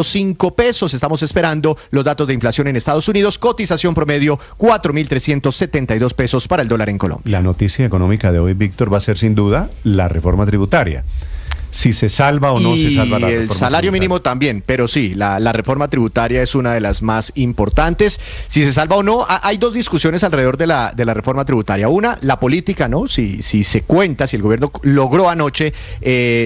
5 pesos. Estamos esperando los datos de inflación en Estados Unidos. Cotización promedio 4.372 pesos para el dólar en Colombia. La noticia económica de hoy, Víctor, va a ser sin duda la reforma tributaria. Si se salva o no se salva la reforma. Y el salario mínimo también, pero sí, la reforma tributaria es una de las más importantes. Si se salva o no, hay dos discusiones alrededor de la reforma tributaria. Una, la política, ¿no? Si se cuenta, si el gobierno logró anoche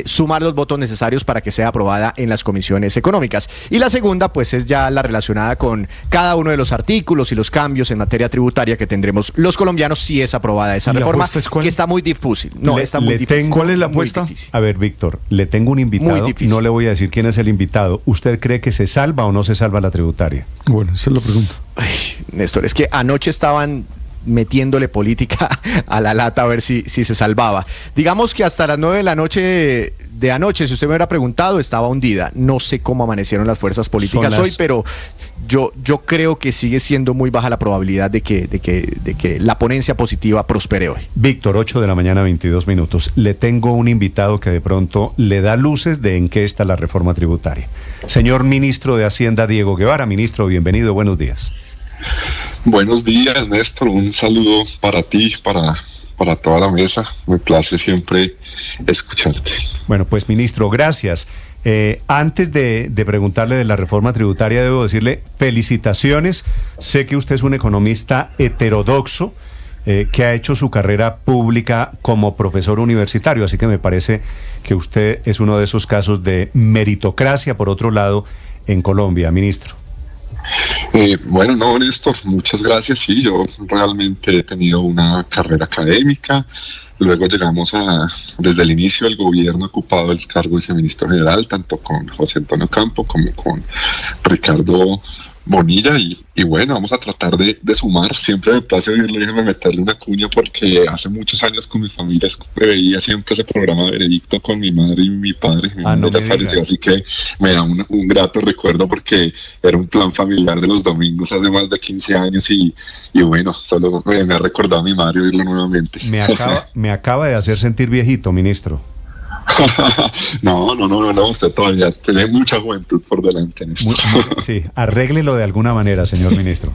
sumar los votos necesarios para que sea aprobada en las comisiones económicas. Y la segunda, pues es ya la relacionada con cada uno de los artículos y los cambios en materia tributaria que tendremos los colombianos si es aprobada esa reforma, que está muy difícil. No, está muy difícil. ¿Cuál es la apuesta? A ver, Víctor, le tengo un invitado, no le voy a decir quién es el invitado. ¿Usted cree que se salva o no se salva la tributaria? Bueno, esa es la pregunta. Ay, Néstor, es que anoche estaban metiéndole política a la lata a ver si se salvaba. Digamos que hasta las 9 de la noche de anoche, si usted me hubiera preguntado, estaba hundida. No sé cómo amanecieron las fuerzas políticas hoy, pero yo creo que sigue siendo muy baja la probabilidad de que la ponencia positiva prospere hoy. Víctor, 8 de la mañana, 22 minutos. Le tengo un invitado que de pronto le da luces de en qué está la reforma tributaria. Señor ministro de Hacienda, Diego Guevara. Ministro, bienvenido, buenos días. Buenos días, Néstor. Un saludo para ti, para toda la mesa. Me place siempre escucharte. Bueno, pues ministro, gracias. Antes de preguntarle de la reforma tributaria, debo decirle felicitaciones. Sé que usted es un economista heterodoxo que ha hecho su carrera pública como profesor universitario, así que me parece que usted es uno de esos casos de meritocracia, por otro lado, en Colombia, ministro. Bueno, no, Néstor, muchas gracias. Sí, yo realmente he tenido una carrera académica. Luego llegamos desde el inicio del gobierno, he ocupado el cargo de viceministro general, tanto con José Antonio Campo como con Ricardo Bonilla, y bueno, vamos a tratar de sumar. Siempre me place oírle, déjeme meterle una cuña, porque hace muchos años con mi familia veía siempre ese programa Veredicto con mi madre y mi padre. Mi madre ya falleció, así que me da un grato recuerdo, porque era un plan familiar de los domingos hace más de 15 años, y bueno, solo me ha recordado a mi madre oírlo nuevamente. Me acaba de hacer sentir viejito, ministro. No, usted todavía tiene mucha juventud por delante. Sí, arréglelo de alguna manera, señor ministro.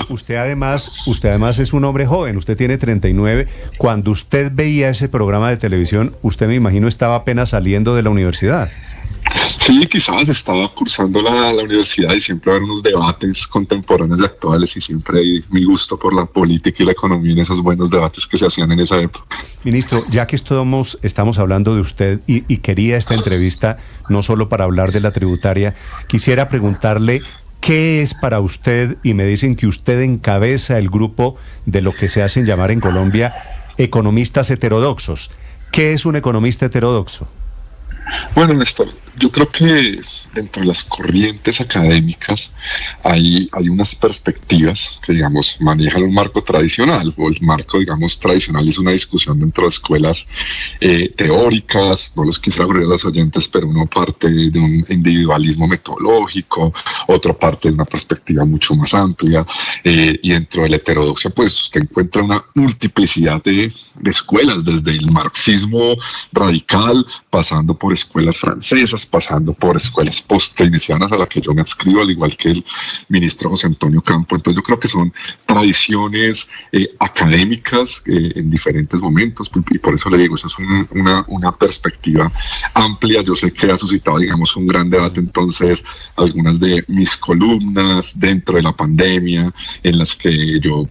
Usted además es un hombre joven, usted tiene 39. Cuando usted veía ese programa de televisión, usted, me imagino, estaba apenas saliendo de la universidad. Sí, quizás estaba cursando la universidad, y siempre hay unos debates contemporáneos y actuales, y siempre hay mi gusto por la política y la economía en esos buenos debates que se hacían en esa época. Ministro, ya que estamos hablando de usted y quería esta entrevista no solo para hablar de la tributaria, quisiera preguntarle qué es para usted, y me dicen que usted encabeza el grupo de lo que se hacen llamar en Colombia economistas heterodoxos. ¿Qué es un economista heterodoxo? Bueno, Néstor, yo creo que dentro de las corrientes académicas hay unas perspectivas que, digamos, manejan un marco tradicional, o el marco, digamos, tradicional es una discusión dentro de escuelas teóricas. No los quisiera aburrir a los oyentes, pero uno parte de un individualismo metodológico, otro parte de una perspectiva mucho más amplia, y dentro de la heterodoxia, pues usted encuentra una multiplicidad de escuelas, desde el marxismo radical, pasando por escuelas francesas, pasando por escuelas post-keynesianas, a la que yo me adscribo, al igual que el ministro José Antonio Campo. Entonces yo creo que son tradiciones académicas en diferentes momentos, y por eso le digo, eso es una perspectiva amplia. Yo sé que ha suscitado, digamos, un gran debate, entonces algunas de mis columnas dentro de la pandemia, en las que yo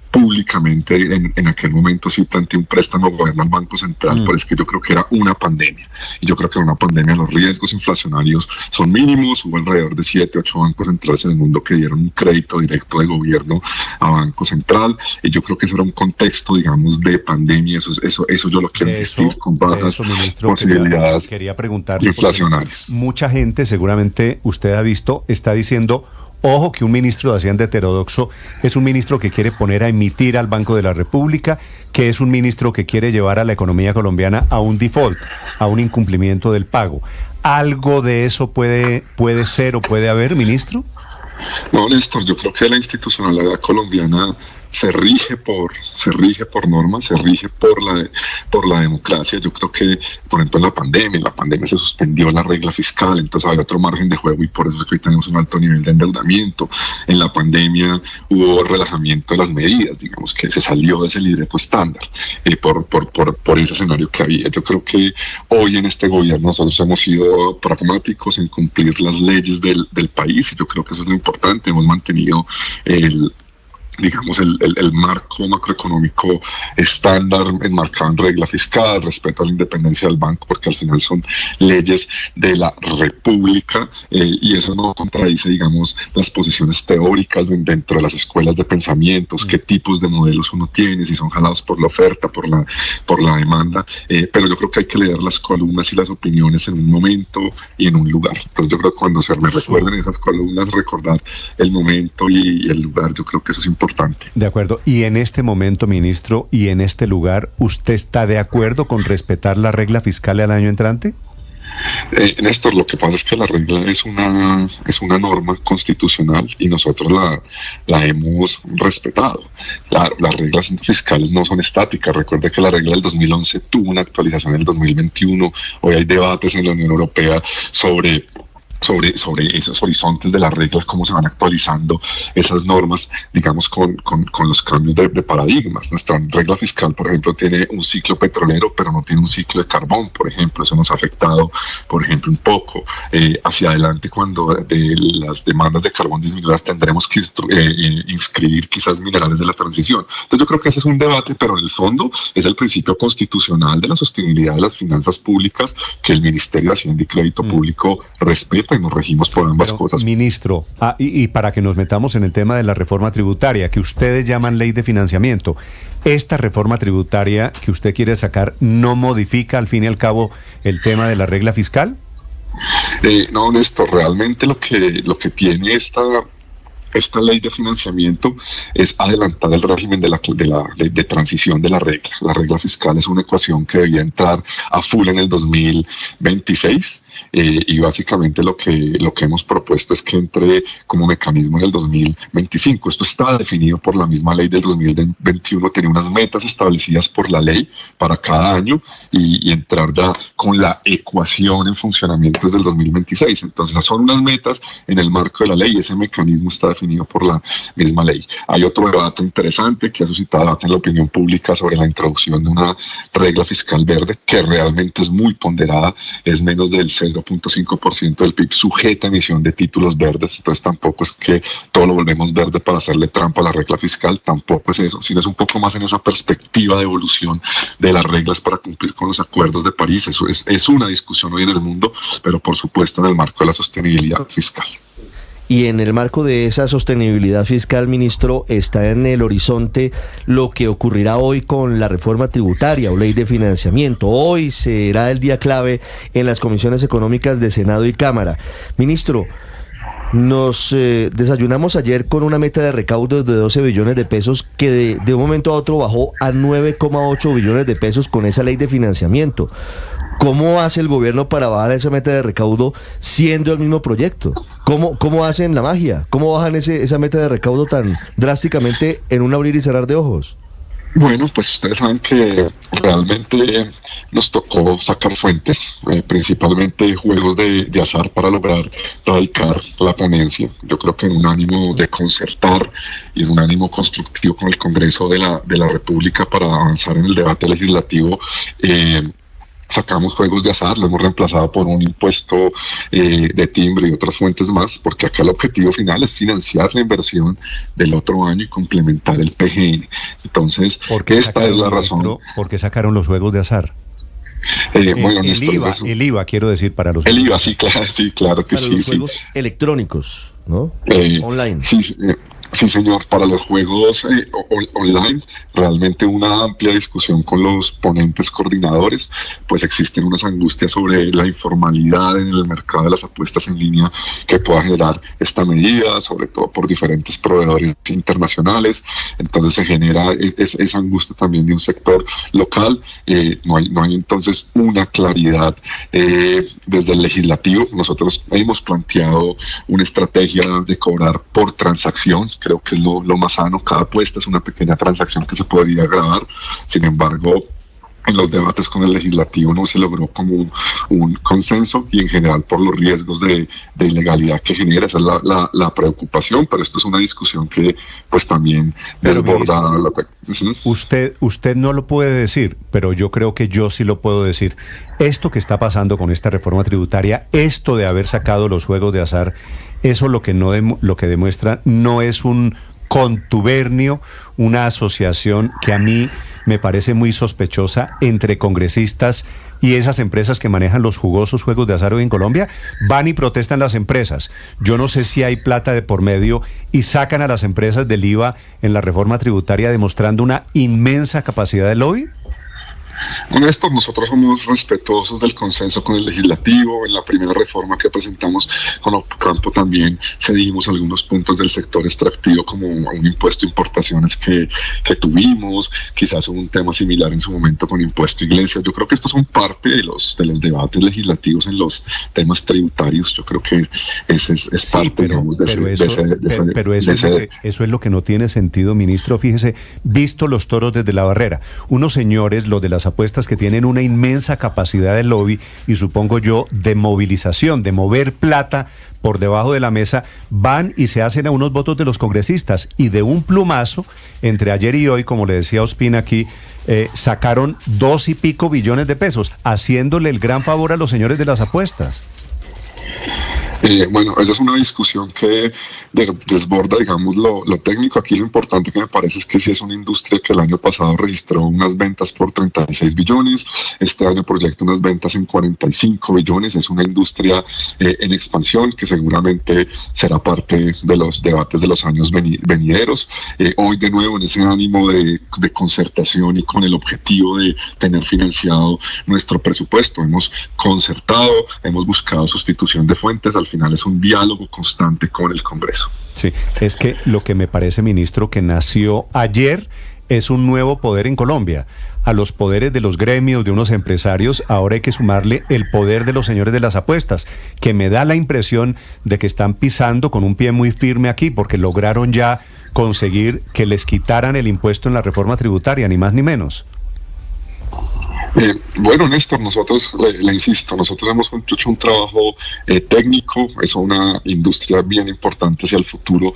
públicamente en aquel momento sí planteé un préstamo gobierno al Banco Central, pero es que yo creo que era una pandemia, y yo creo que en una pandemia los riesgos inflacionarios son mínimos. Hubo alrededor de 7, 8 bancos centrales en el mundo que dieron un crédito directo de gobierno a Banco Central, y yo creo que eso era un contexto, digamos, de pandemia. Eso yo lo quiero insistir, con bajas posibilidades quería preguntarle, inflacionarias. Mucha gente, seguramente usted ha visto, está diciendo: ojo, que un ministro de Hacienda heterodoxo es un ministro que quiere poner a emitir al Banco de la República, que es un ministro que quiere llevar a la economía colombiana a un default, a un incumplimiento del pago. ¿Algo de eso puede ser o puede haber, ministro? No, Néstor, yo creo que la institucionalidad colombiana se rige por normas, se rige por la democracia. Yo creo que, por ejemplo, en la pandemia se suspendió la regla fiscal, entonces hay otro margen de juego y por eso es que hoy tenemos un alto nivel de endeudamiento. En la pandemia hubo relajamiento de las medidas, digamos que se salió de ese libreto estándar por ese escenario que había. Yo creo que hoy en este gobierno nosotros hemos sido pragmáticos en cumplir las leyes del país y yo creo que eso es lo importante. Hemos mantenido el marco macroeconómico estándar enmarcado en regla fiscal, respeto a la independencia del banco, porque al final son leyes de la República y eso no contradice, digamos, las posiciones teóricas dentro de las escuelas de pensamientos, qué tipos de modelos uno tiene, si son jalados por la oferta, por la demanda, pero yo creo que hay que leer las columnas y las opiniones en un momento y en un lugar. Entonces yo creo que cuando se me recuerden esas columnas, recordar el momento y el lugar, yo creo que eso es importante. De acuerdo. Y en este momento, ministro, y en este lugar, ¿usted está de acuerdo con respetar la regla fiscal al año entrante? Néstor, lo que pasa es que la regla es una norma constitucional y nosotros la hemos respetado. Las reglas fiscales no son estáticas. Recuerde que la regla del 2011 tuvo una actualización en el 2021. Hoy hay debates en la Unión Europea sobre esos horizontes de las reglas, cómo se van actualizando esas normas, digamos, con los cambios de paradigmas. Nuestra regla fiscal, por ejemplo, tiene un ciclo petrolero, pero no tiene un ciclo de carbón, por ejemplo. Eso nos ha afectado, por ejemplo, un poco. Hacia adelante, cuando de las demandas de carbón disminuidas, tendremos que inscribir quizás minerales de la transición. Entonces yo creo que ese es un debate, pero en el fondo es el principio constitucional de la sostenibilidad de las finanzas públicas que el Ministerio de Hacienda y Crédito Público respeta y nos regimos por ambas cosas. Ministro, y para que nos metamos en el tema de la reforma tributaria, que ustedes llaman ley de financiamiento, ¿esta reforma tributaria que usted quiere sacar no modifica al fin y al cabo el tema de la regla fiscal? No, Néstor, realmente lo que tiene esta ley de financiamiento es adelantar el régimen de la ley de transición de la regla. La regla fiscal es una ecuación que debía entrar a full en el 2026 y básicamente lo que hemos propuesto es que entre como mecanismo en el 2025. Esto está definido por la misma ley del 2021, tiene unas metas establecidas por la ley para cada año y entrar ya con la ecuación en funcionamiento desde el 2026. Entonces son unas metas en el marco de la ley y ese mecanismo está definido por la misma ley. Hay otro debate interesante que ha suscitado debate en la opinión pública sobre la introducción de una regla fiscal verde que realmente es muy ponderada, es menos del 0.5% del PIB sujeta a emisión de títulos verdes, entonces tampoco es que todo lo volvemos verde para hacerle trampa a la regla fiscal, tampoco es eso, sino es un poco más en esa perspectiva de evolución de las reglas para cumplir con los acuerdos de París. Eso es una discusión hoy en el mundo, pero por supuesto en el marco de la sostenibilidad fiscal. Y en el marco de esa sostenibilidad fiscal, ministro, está en el horizonte lo que ocurrirá hoy con la reforma tributaria o ley de financiamiento. Hoy será el día clave en las comisiones económicas de Senado y Cámara. Ministro, nos desayunamos ayer con una meta de recaudos de 12 billones de pesos que de un momento a otro bajó a 9,8 billones de pesos con esa ley de financiamiento. ¿Cómo hace el gobierno para bajar esa meta de recaudo siendo el mismo proyecto? ¿Cómo hacen la magia? ¿Cómo bajan esa meta de recaudo tan drásticamente en un abrir y cerrar de ojos? Bueno, pues ustedes saben que realmente nos tocó sacar fuentes, principalmente juegos de azar para lograr radicar la ponencia. Yo creo que en un ánimo de concertar y en un ánimo constructivo con el Congreso de la República para avanzar en el debate legislativo, sacamos juegos de azar, lo hemos reemplazado por un impuesto de timbre y otras fuentes más, porque acá el objetivo final es financiar la inversión del otro año y complementar el PGN. Entonces, esta es la razón. ¿Por qué sacaron los juegos de azar? Bueno, el IVA, quiero decir, para los... El IVA, sí, claro que para sí. Los juegos electrónicos, ¿no? Online. Sí, señor, para los juegos online, realmente una amplia discusión con los ponentes coordinadores, pues existen unas angustias sobre la informalidad en el mercado de las apuestas en línea que pueda generar esta medida, sobre todo por diferentes proveedores internacionales. Entonces se genera esa angustia también de un sector local. No hay entonces una claridad desde el legislativo. Nosotros hemos planteado una estrategia de cobrar por transacción, creo que es lo más sano. Cada apuesta es una pequeña transacción que se podría grabar, sin embargo, en los debates con el legislativo no se logró como un consenso y en general por los riesgos de ilegalidad que genera. Esa es la preocupación, pero esto es una discusión que pues también desborda la... Usted no lo puede decir, pero yo creo que yo sí lo puedo decir. Esto que está pasando con esta reforma tributaria, esto de haber sacado los juegos de azar, eso lo que demuestra no es un contubernio, una asociación que a mí me parece muy sospechosa entre congresistas y esas empresas que manejan los jugosos juegos de azar hoy en Colombia. Van y protestan las empresas. Yo no sé si hay plata de por medio y sacan a las empresas del IVA en la reforma tributaria demostrando una inmensa capacidad de lobby. Néstor, nosotros somos respetuosos del consenso con el legislativo. En la primera reforma que presentamos con Ocampo también cedimos algunos puntos del sector extractivo, como un impuesto a importaciones que tuvimos, quizás un tema similar en su momento con impuesto a iglesias. Yo creo que estos son parte de los debates legislativos en los temas tributarios. Yo creo que ese es parte, digamos, eso es lo que no tiene sentido, ministro. Fíjese, visto los toros desde la barrera, unos señores, los de las apuestas, que tienen una inmensa capacidad de lobby y supongo yo de movilización, de mover plata por debajo de la mesa, van y se hacen a unos votos de los congresistas y de un plumazo, entre ayer y hoy, como le decía Ospina aquí, sacaron 2 y pico billones de pesos, haciéndole el gran favor a los señores de las apuestas. Bueno, esa es una discusión que desborda, digamos, lo técnico. Aquí lo importante que me parece es que sí es una industria que el año pasado registró unas ventas por 36 billones, este año proyecta unas ventas en 45 billones, es una industria en expansión que seguramente será parte de los debates de los años venideros. Hoy de nuevo en ese ánimo de concertación y con el objetivo de tener financiado nuestro presupuesto, hemos concertado, hemos buscado sustitución de fuentes. Al final es un diálogo constante con el Congreso. Sí, es que lo que me parece, ministro, que nació ayer es un nuevo poder en Colombia. A los poderes de los gremios, de unos empresarios, ahora hay que sumarle el poder de los señores de las apuestas, que me da la impresión de que están pisando con un pie muy firme aquí, porque lograron ya conseguir que les quitaran el impuesto en la reforma tributaria, ni más ni menos. Bueno, Néstor, nosotros, le insisto, nosotros hemos hecho un trabajo técnico, es una industria bien importante hacia el futuro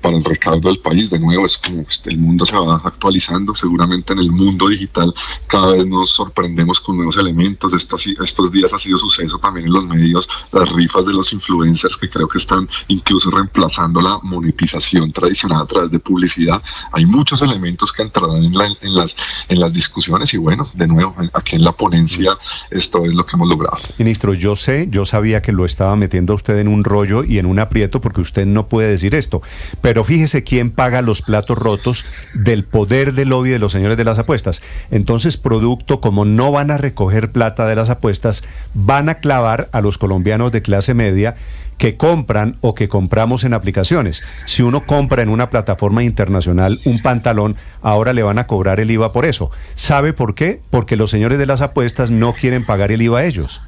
para el recaudo del país. De nuevo, es como el mundo se va actualizando, seguramente en el mundo digital cada vez nos sorprendemos con nuevos elementos. Estos días ha sido suceso también en los medios, las rifas de los influencers, que creo que están incluso reemplazando la monetización tradicional a través de publicidad. Hay muchos elementos que entrarán en las discusiones y bueno, de nuevo, aquí en la ponencia esto es lo que hemos logrado. Ministro, yo sabía que lo estaba metiendo a usted en un rollo y en un aprieto porque usted no puede decir esto, pero fíjese quién paga los platos rotos del poder del lobby de los señores de las apuestas. Entonces, producto, como no van a recoger plata de las apuestas, van a clavar a los colombianos de clase media que compran o que compramos en aplicaciones. Si uno compra en una plataforma internacional un pantalón, ahora le van a cobrar el IVA por eso. ¿Sabe por qué? Porque los señores de las apuestas no quieren pagar el IVA a ellos.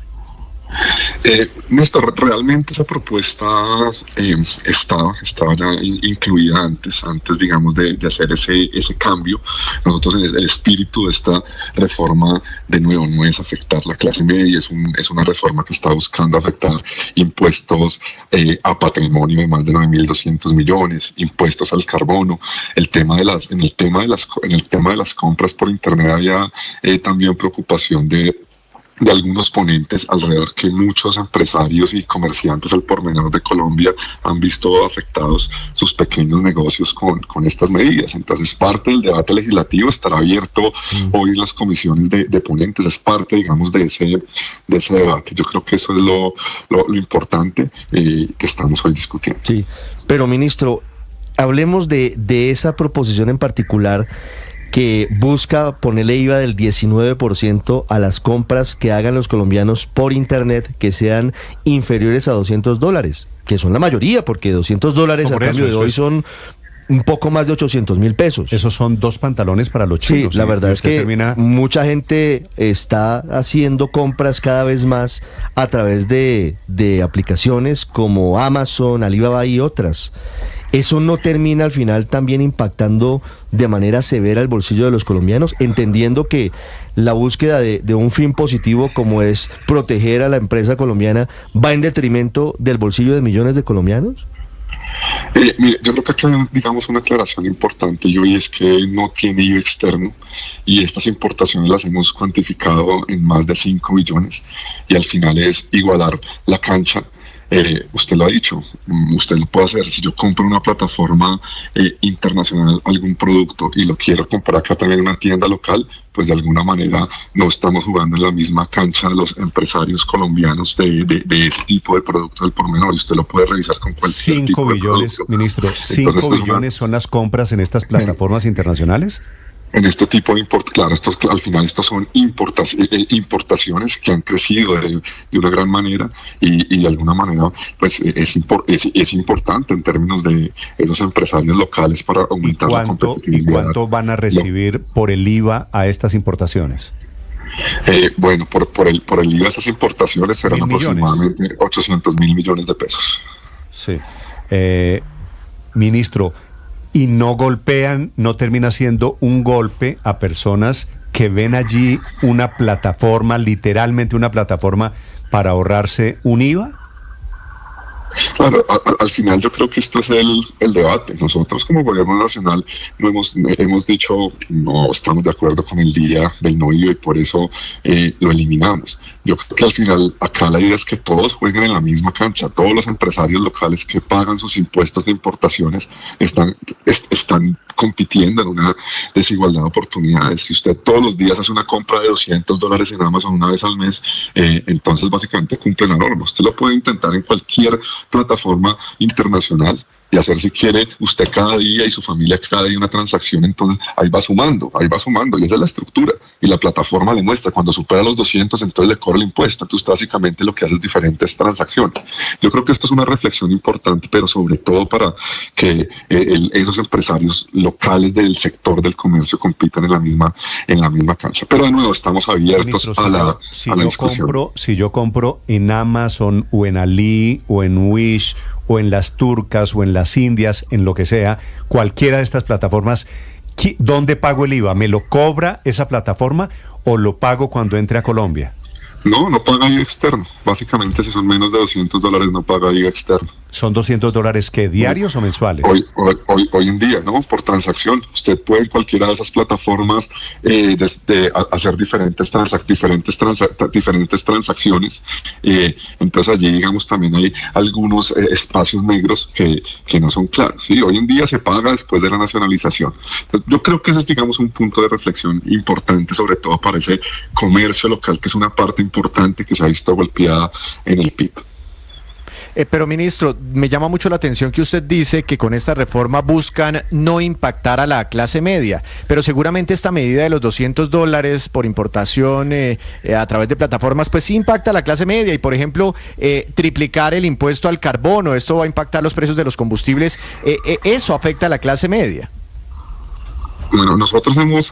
Néstor, realmente esa propuesta estaba ya incluida antes digamos de hacer ese cambio. Nosotros en el espíritu de esta reforma, de nuevo, no es afectar la clase media, es una reforma que está buscando afectar impuestos a patrimonio de más de 9.200 millones, impuestos al carbono. En el tema de las compras por internet había también preocupación de algunos ponentes alrededor, que muchos empresarios y comerciantes al por menor de Colombia han visto afectados sus pequeños negocios con estas medidas. Entonces, parte del debate legislativo estará abierto hoy en las comisiones de ponentes, es parte, digamos, de ese debate. Yo creo que eso es lo importante que estamos hoy discutiendo. Sí, pero ministro, hablemos de esa proposición en particular que busca ponerle IVA del 19% a las compras que hagan los colombianos por internet que sean inferiores a $200, que son la mayoría, porque $200 a cambio de hoy son un poco más de 800.000 pesos. Esos son 2 pantalones para los Sí, chinos. la verdad es que termina... mucha gente está haciendo compras cada vez más a través de aplicaciones como Amazon, Alibaba y otras. ¿Eso no termina al final también impactando de manera severa el bolsillo de los colombianos, entendiendo que la búsqueda de un fin positivo como es proteger a la empresa colombiana va en detrimento del bolsillo de millones de colombianos? Mire, yo creo que aquí hay, digamos, una aclaración importante y hoy es que no tiene IVA externo y estas importaciones las hemos cuantificado en más de 5 billones y al final es igualar la cancha. Usted lo ha dicho, usted lo puede hacer. Si yo compro una plataforma internacional, algún producto y lo quiero comprar acá también en una tienda local, pues de alguna manera no estamos jugando en la misma cancha los empresarios colombianos de ese tipo de productos del por menor. Y usted lo puede revisar con cualquier 5 tipo de billones, producto. ministro, 5 billones son las compras en estas plataformas internacionales. En este tipo de claro, al final estos son importaciones que han crecido de una gran manera y de alguna manera pues es importante en términos de esos empresarios locales para aumentar la competitividad. ¿Y cuánto van a recibir por el IVA a estas importaciones? Bueno, por el IVA de estas importaciones serán aproximadamente 800.000 millones de pesos. Sí. Ministro, ¿y no golpean, no termina siendo un golpe a personas que ven allí una plataforma, literalmente una plataforma, para ahorrarse un IVA? Claro, al final yo creo que esto es el debate. Nosotros como gobierno nacional no hemos dicho no estamos de acuerdo con el día del no IVA y por eso lo eliminamos. Yo creo que al final acá la idea es que todos jueguen en la misma cancha. Todos los empresarios locales que pagan sus impuestos de importaciones están compitiendo en una desigualdad de oportunidades. Si usted todos los días hace una compra de $200 en Amazon una vez al mes, entonces básicamente cumple la norma. Usted lo puede intentar en cualquier plataforma internacional y hacer si quiere usted cada día y su familia cada día una transacción, entonces ahí va sumando y esa es la estructura y la plataforma le muestra cuando supera los 200 entonces le cobra el impuesto, entonces básicamente lo que hace es diferentes transacciones. Yo creo que esto es una reflexión importante, pero sobre todo para que esos empresarios locales del sector del comercio compitan en la misma cancha, pero de nuevo estamos abiertos. Ministro, a la discusión. Si yo compro en Amazon o en Ali o en Wish o en las turcas o en las indias, en lo que sea, cualquiera de estas plataformas, ¿dónde pago el IVA? ¿Me lo cobra esa plataforma o lo pago cuando entre a Colombia? No paga IVA externo. Básicamente, si son menos de $200, no paga IVA externo. ¿Son $200 que diarios o mensuales? Hoy en día, ¿no? Por transacción. Usted puede en cualquiera de esas plataformas hacer diferentes transacciones. Entonces allí, digamos, también hay algunos espacios negros que no son claros. ¿Sí? Hoy en día se paga después de la nacionalización. Entonces, yo creo que ese es, digamos, un punto de reflexión importante, sobre todo para ese comercio local, que es una parte importante que se ha visto golpeada en el PIB. Pero ministro, me llama mucho la atención que usted dice que con esta reforma buscan no impactar a la clase media, pero seguramente esta medida de los $200 por importación a través de plataformas, pues sí impacta a la clase media y, por ejemplo, triplicar el impuesto al carbono, esto va a impactar los precios de los combustibles, eso afecta a la clase media. Bueno, nosotros hemos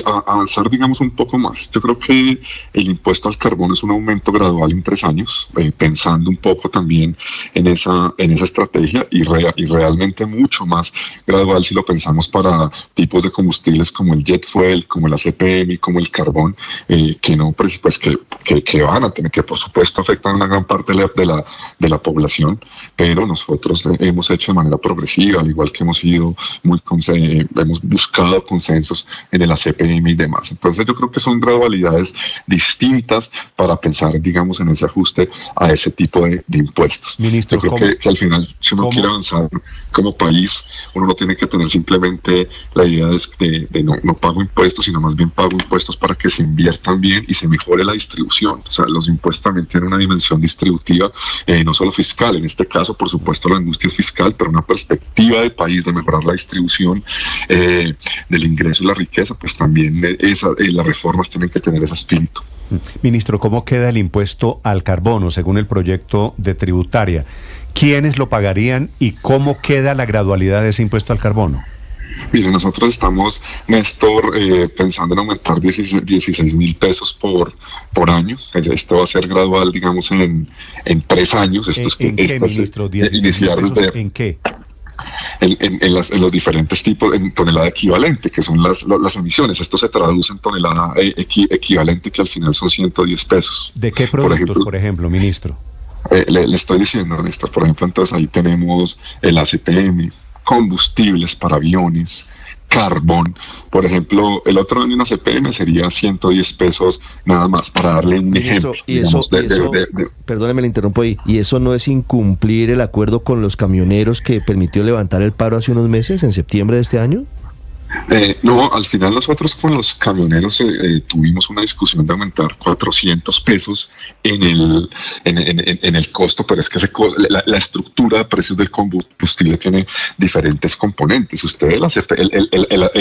avanzar, digamos, un poco más. Yo creo que el impuesto al carbono es un aumento gradual en 3 años, pensando un poco también en esa estrategia y realmente mucho más gradual si lo pensamos para tipos de combustibles como el jet fuel, como la CPM, como el carbón, que no, pues que van a tener, que por supuesto afectan a una gran parte de la población, pero nosotros hemos hecho de manera progresiva, al igual que hemos sido hemos buscado consensos en el ACPM y demás. Entonces yo creo que son gradualidades distintas para pensar, digamos, en ese ajuste a ese tipo de impuestos. Ministro, yo creo que al final, si uno quiere avanzar como país, uno no tiene que tener simplemente la idea de no pago impuestos, sino más bien pago impuestos para que se inviertan bien y se mejore la distribución. O sea, los impuestos también tienen una dimensión distributiva, no solo fiscal. En este caso, por supuesto, la industria es fiscal, pero una perspectiva de país de mejorar la distribución del ingreso y la riqueza, pues también las reformas tienen que tener ese espíritu. Ministro, ¿cómo queda el impuesto al carbono según el proyecto de tributaria? ¿quiénes lo pagarían y cómo queda la gradualidad de ese impuesto al carbono? Mire, nosotros estamos, Néstor, pensando en aumentar 16.000 pesos por año. Esto va a ser gradual, digamos, en 3 años. ¿En qué, ministro? Iniciar desde, ¿En qué? En los diferentes tipos, en tonelada equivalente, que son las emisiones. Esto se traduce en tonelada equivalente, que al final son 110 pesos. ¿De qué productos, por ejemplo, ministro? Le estoy diciendo, Néstor, por ejemplo, entonces ahí tenemos el ACPM, combustibles para aviones, carbón. Por ejemplo, el otro año en ACPM sería 110 pesos nada más, para darle un ejemplo. Perdóneme, le interrumpo ahí. ¿Y eso no es incumplir el acuerdo con los camioneros que permitió levantar el paro hace unos meses, en septiembre de este año? No, al final nosotros con los camioneros tuvimos una discusión de aumentar 400 pesos en el costo, pero es que la estructura de precios del combustible tiene diferentes componentes. El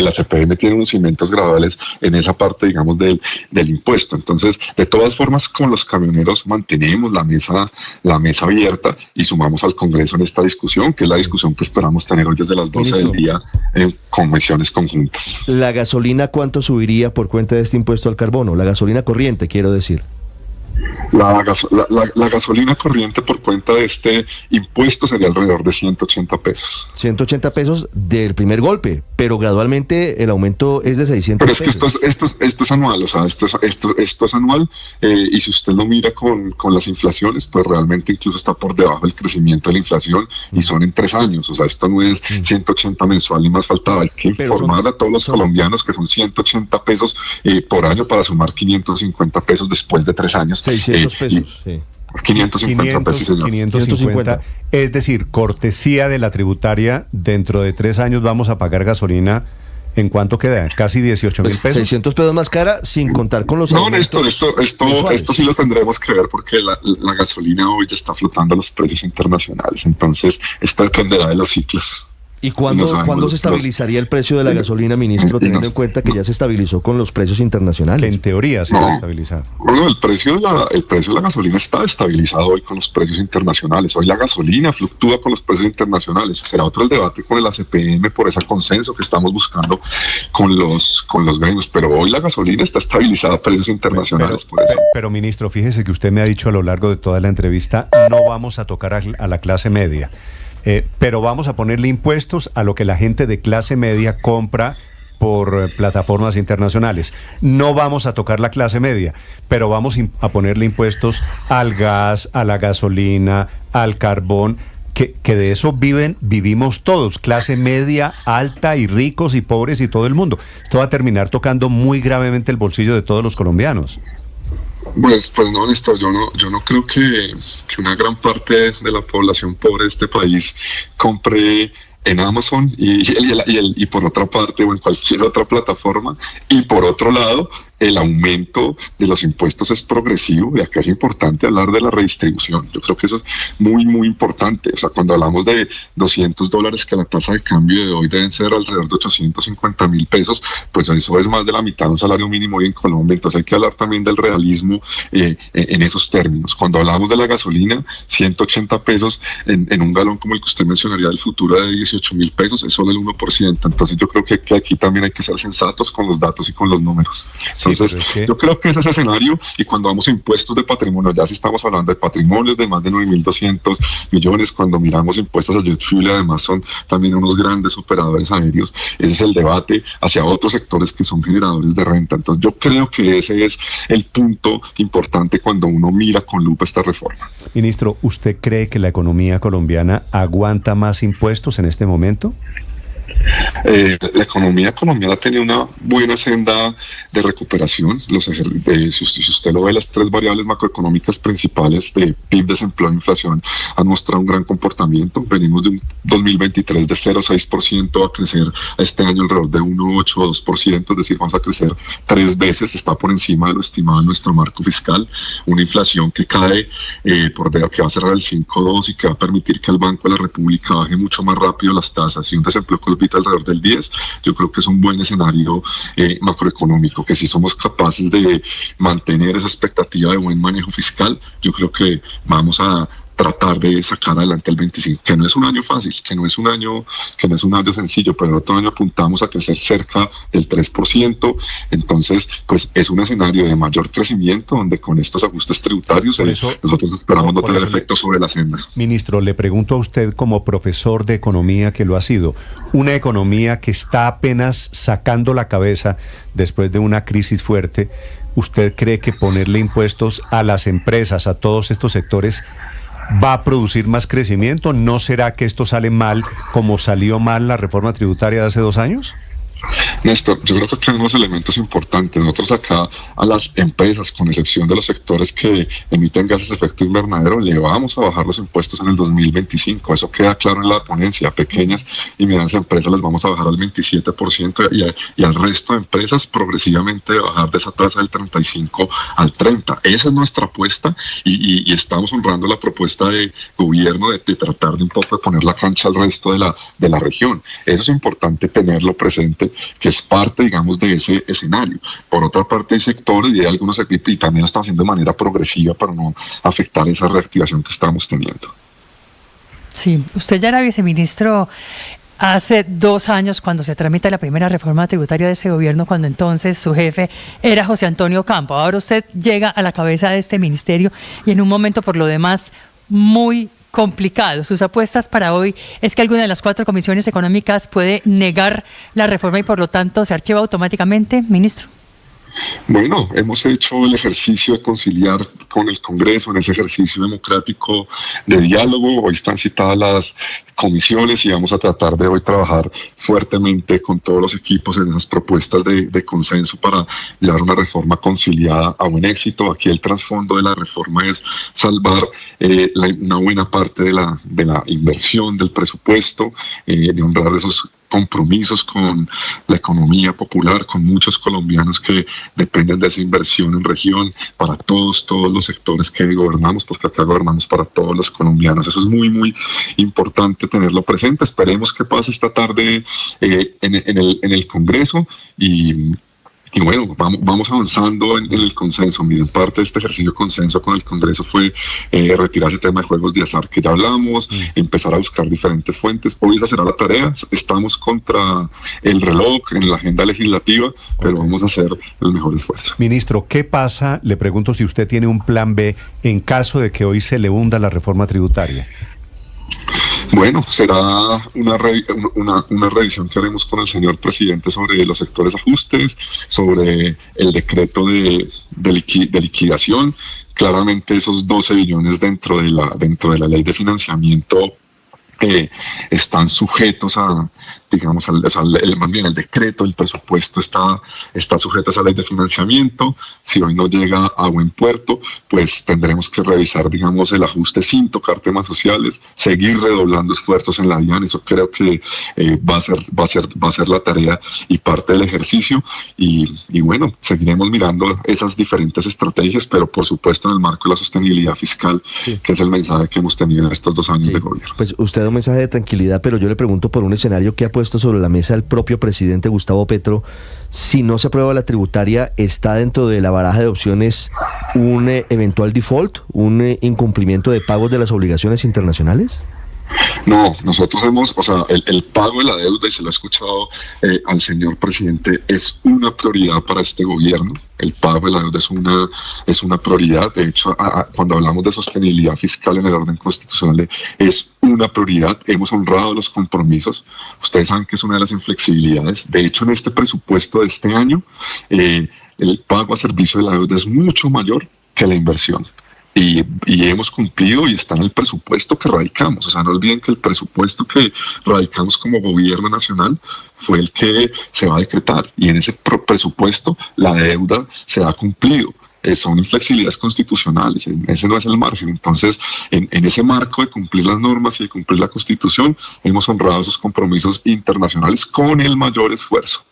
ACPM tiene unos cimientos graduales en esa parte, digamos, del impuesto. Entonces, de todas formas, con los camioneros mantenemos la mesa abierta y sumamos al Congreso en esta discusión, que es la discusión que esperamos tener hoy desde las 12 del día en comisiones conjuntas. ¿La gasolina cuánto subiría por cuenta de este impuesto al carbono? La gasolina corriente, quiero decir. La gasolina corriente por cuenta de este impuesto sería alrededor de 180 pesos. 180 pesos del primer golpe, pero gradualmente el aumento es de 600 pesos. Pero es que esto es anual, o sea, esto es anual, y si usted lo mira con las inflaciones, pues realmente incluso está por debajo del crecimiento de la inflación, y son en 3 años, o sea, esto no es 180 mensual ni más faltaba. Hay que informar a todos los colombianos que son 180 pesos por año para sumar 550 pesos después de 3 años. 600 pesos, sí. 550 pesos, señor. 550, es decir, cortesía de la tributaria, dentro de 3 años vamos a pagar gasolina. ¿En cuánto queda? ¿Casi 18.000 pesos? 600 pesos más cara, sin contar con los aumentos. No, esto sí lo tendremos que ver, porque la gasolina hoy ya está flotando a los precios internacionales, entonces esto dependerá de los ciclos. ¿Y cuándo se estabilizaría el precio de la gasolina, ministro, teniendo en cuenta que ya se estabilizó con los precios internacionales? En teoría se va a estabilizar. Bueno, el precio de la gasolina está estabilizado hoy con los precios internacionales. Hoy la gasolina fluctúa con los precios internacionales. Será otro el debate con el ACPM por ese consenso que estamos buscando con los gremios. Pero hoy la gasolina está estabilizada a precios internacionales. Pero, ministro, fíjese que usted me ha dicho a lo largo de toda la entrevista, no vamos a tocar a la clase media. Pero vamos a ponerle impuestos a lo que la gente de clase media compra por plataformas internacionales. No vamos a tocar la clase media, pero vamos a ponerle impuestos al gas, a la gasolina, al carbón, que de eso vivimos todos, clase media, alta y ricos y pobres y todo el mundo. Esto va a terminar tocando muy gravemente el bolsillo de todos los colombianos. Pues no, Néstor, yo no creo que una gran parte de la población pobre de este país compre en Amazon y por otra parte o en cualquier otra plataforma, y por otro lado el aumento de los impuestos es progresivo, y acá es importante hablar de la redistribución. Yo creo que eso es muy, muy importante. O sea, cuando hablamos de $200, que la tasa de cambio de hoy deben ser alrededor de 850.000 pesos, pues eso es más de la mitad de un salario mínimo hoy en Colombia. Entonces hay que hablar también del realismo en esos términos. Cuando hablamos de la gasolina, 180 pesos en un galón como el que usted mencionaría del futuro de 18.000 pesos, es solo el 1%. Entonces yo creo que aquí también hay que ser sensatos con los datos y con los números. Entonces, yo creo que ese es el escenario, y cuando vamos a impuestos de patrimonio, ya si estamos hablando de patrimonios de más de 9.200 millones, cuando miramos impuestos a jet fuel, además son también unos grandes operadores aéreos, ese es el debate hacia otros sectores que son generadores de renta. Entonces, yo creo que ese es el punto importante cuando uno mira con lupa esta reforma. Ministro, ¿usted cree que la economía colombiana aguanta más impuestos en este momento? La economía colombiana tiene una buena senda de recuperación. Si usted lo ve, las 3 variables macroeconómicas principales de PIB, desempleo e inflación han mostrado un gran comportamiento. Venimos de un 2023 de 0,6% a crecer este año alrededor de 1,8 o 2%, es decir, vamos a crecer 3 veces, está por encima de lo estimado en nuestro marco fiscal. Una inflación que cae por debajo, que va a cerrar el 5,2 y que va a permitir que el Banco de la República baje mucho más rápido las tasas, y un desempleo alrededor del 10, yo creo que es un buen escenario macroeconómico, que si somos capaces de mantener esa expectativa de buen manejo fiscal, yo creo que vamos a tratar de sacar adelante el 25, que no es un año fácil, que no es un año sencillo, pero el otro año apuntamos a crecer cerca del 3%, entonces pues es un escenario de mayor crecimiento donde con estos ajustes tributarios nosotros esperamos no tener efecto sobre la senda. Ministro, le pregunto a usted como profesor de economía que lo ha sido, una economía que está apenas sacando la cabeza después de una crisis fuerte, ¿usted cree que ponerle impuestos a las empresas, a todos estos sectores, va a producir más crecimiento? ¿No será que esto sale mal como salió mal la reforma tributaria de hace 2 años? Néstor, yo creo que hay unos elementos importantes. Nosotros acá a las empresas, con excepción de los sectores que emiten gases de efecto invernadero, le vamos a bajar los impuestos en el 2025. Eso queda claro en la ponencia. A pequeñas y medianas empresas les vamos a bajar al 27% y al resto de empresas progresivamente bajar de esa tasa del 35 al 30. Esa es nuestra apuesta y estamos honrando la propuesta de gobierno de tratar de un poco de poner la cancha al resto de la región. Eso es importante tenerlo presente, que es parte, digamos, de ese escenario. Por otra parte, hay sectores y hay algunos y también lo están haciendo de manera progresiva para no afectar esa reactivación que estamos teniendo. Sí, usted ya era viceministro hace 2 años cuando se tramita la primera reforma tributaria de ese gobierno, cuando entonces su jefe era José Antonio Campo. Ahora usted llega a la cabeza de este ministerio y en un momento, por lo demás, muy complicado. Sus apuestas para hoy es que alguna de las 4 comisiones económicas puede negar la reforma y por lo tanto se archiva automáticamente, ministro. Bueno, hemos hecho el ejercicio de conciliar con el Congreso en ese ejercicio democrático de diálogo. Hoy están citadas las comisiones y vamos a tratar de hoy trabajar fuertemente con todos los equipos en esas propuestas de consenso para llevar una reforma conciliada a buen éxito. Aquí el trasfondo de la reforma es salvar una buena parte de la inversión del presupuesto, de honrar esos compromisos con la economía popular, con muchos colombianos que dependen de esa inversión en región, para todos los sectores que gobernamos, porque acá gobernamos para todos los colombianos. Eso es muy, muy importante tenerlo presente. Esperemos que pase esta tarde en el Congreso y bueno, vamos avanzando en el consenso. Miren, parte de este ejercicio de consenso con el Congreso fue retirar ese tema de juegos de azar que ya hablamos, empezar a buscar diferentes fuentes. Hoy esa será la tarea. Estamos contra el reloj en la agenda legislativa, pero vamos a hacer el mejor esfuerzo. Ministro, ¿qué pasa? Le pregunto si usted tiene un plan B en caso de que hoy se le hunda la reforma tributaria. Bueno, será una revisión que haremos con el señor presidente sobre los sectores ajustes, sobre el decreto de liquidación. Claramente esos 12 billones dentro de la ley de financiamiento están sujetos a, digamos, más bien el decreto, el presupuesto está sujeto a esa ley de financiamiento. Si hoy no llega a buen puerto, pues tendremos que revisar, digamos, el ajuste sin tocar temas sociales, seguir redoblando esfuerzos en la DIAN. Eso creo que va a ser la tarea y parte del ejercicio. Y bueno, seguiremos mirando esas diferentes estrategias, pero por supuesto en el marco de la sostenibilidad fiscal, sí, que es el mensaje que hemos tenido en estos 2 años de gobierno. Pues usted da un mensaje de tranquilidad, pero yo le pregunto por un escenario que ha puesto sobre la mesa el propio presidente Gustavo Petro. Si no se aprueba la tributaria, ¿está dentro de la baraja de opciones un eventual default, un incumplimiento de pagos de las obligaciones internacionales? No, nosotros el pago de la deuda, y se lo he escuchado al señor presidente, es una prioridad para este gobierno. El pago de la deuda es una prioridad. De hecho, cuando hablamos de sostenibilidad fiscal en el orden constitucional, es una prioridad. Hemos honrado los compromisos. Ustedes saben que es una de las inflexibilidades. De hecho, en este presupuesto de este año, el pago a servicio de la deuda es mucho mayor que la inversión. Y hemos cumplido y está en el presupuesto que radicamos. O sea, no olviden que el presupuesto que radicamos como gobierno nacional fue el que se va a decretar. Y en ese presupuesto la deuda se ha cumplido. Son inflexibilidades constitucionales, ese no es el margen. Entonces, en ese marco de cumplir las normas y de cumplir la Constitución, hemos honrado esos compromisos internacionales con el mayor esfuerzo.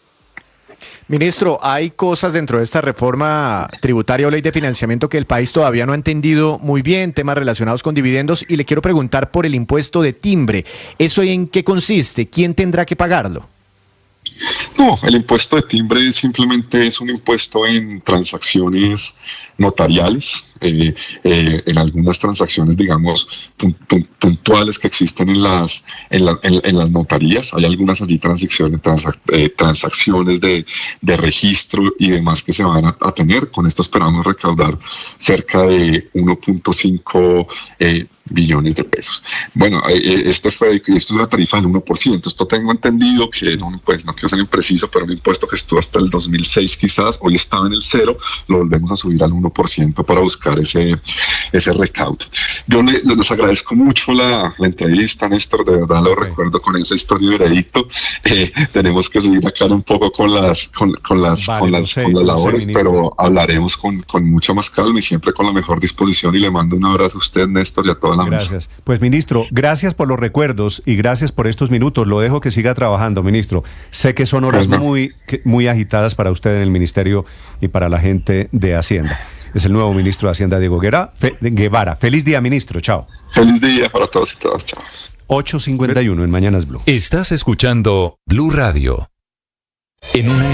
Ministro, hay cosas dentro de esta reforma tributaria o ley de financiamiento que el país todavía no ha entendido muy bien, temas relacionados con dividendos, y le quiero preguntar por el impuesto de timbre. ¿Eso en qué consiste? ¿Quién tendrá que pagarlo? No, el impuesto de timbre simplemente es un impuesto en transacciones notariales, en algunas transacciones, digamos, puntuales que existen en las notarías. Hay algunas allí transacciones de registro y demás que se van a tener. Con esto esperamos recaudar cerca de 1.5 billones de pesos. Bueno, esto es una tarifa del 1%. Esto tengo entendido que, no quiero ser impreciso, pero un impuesto que estuvo hasta el 2006 quizás, hoy estaba en el 0, lo volvemos a subir al 1% para buscar ese recaudo. Yo les agradezco mucho la entrevista, Néstor, de verdad lo recuerdo con esa historia de veredicto. Tenemos que seguir acá un poco con las labores, pero hablaremos con mucha más calma y siempre con la mejor disposición, y le mando un abrazo a usted, Néstor, y a toda la mesa. Gracias. Pues, ministro, gracias por los recuerdos y gracias por estos minutos. Lo dejo que siga trabajando, ministro. Sé que son horas muy agitadas para usted en el ministerio y para la gente de Hacienda. Es el nuevo ministro de Hacienda, Diego Guevara. Feliz día, ministro. Chao. Feliz día para todos y todas. Chao. 8:51 en Mañanas Blue. Estás escuchando Blue Radio. En una